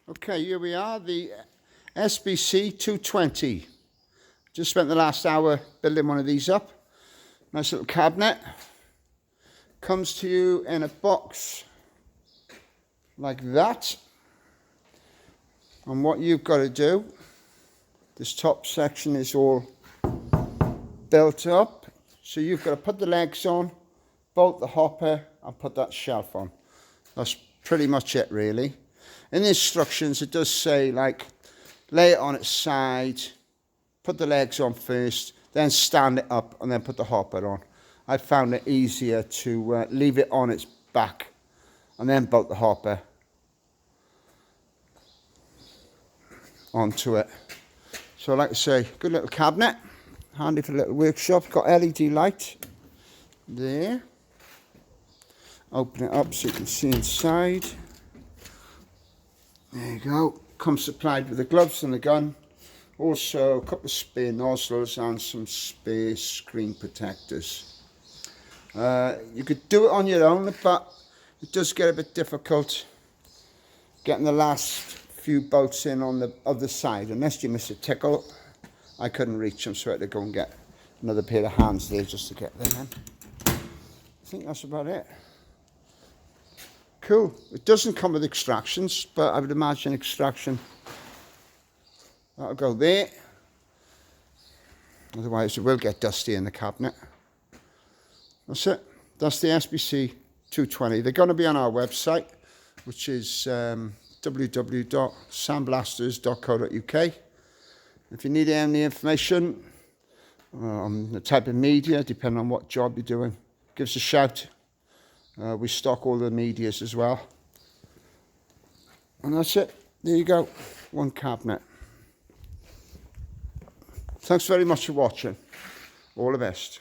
Okay, here we are, the SBC220. Just spent the last hour building one of these up. Nice little cabinet. Comes to you in a box like that. And what you've got to do, this top section is all built up. So you've got to put the legs on, bolt the hopper, and put that shelf on. That's pretty much it, really. In the instructions, it does say, like, lay it on its side, put the legs on first, then stand it up, and then put the hopper on. I found it easier to leave it on its back, and then bolt the hopper onto it. So, like I say, good little cabinet, handy for a little workshop. Got LED light there. Open it up so you can see inside. There you go. Comes supplied with the gloves and the gun. Also a couple of spare nozzles and some spare screen protectors. You could do it on your own, but it does get a bit difficult getting the last few bolts in on the other side. Unless you miss a tickle, I couldn't reach them, so I had to go and get another pair of hands there just to get them in. I think that's about it. Cool. It doesn't come with extractions, but I would imagine extraction, that'll go there. Otherwise it will get dusty in the cabinet. That's it. That's the SBC220. They're going to be on our website, which is www.sandblasters.co.uk. If you need any information on the type of media, depending on what job you're doing, give us a shout. We stock all the medias as well. And that's it. There you go. One cabinet. Thanks very much for watching. All the best.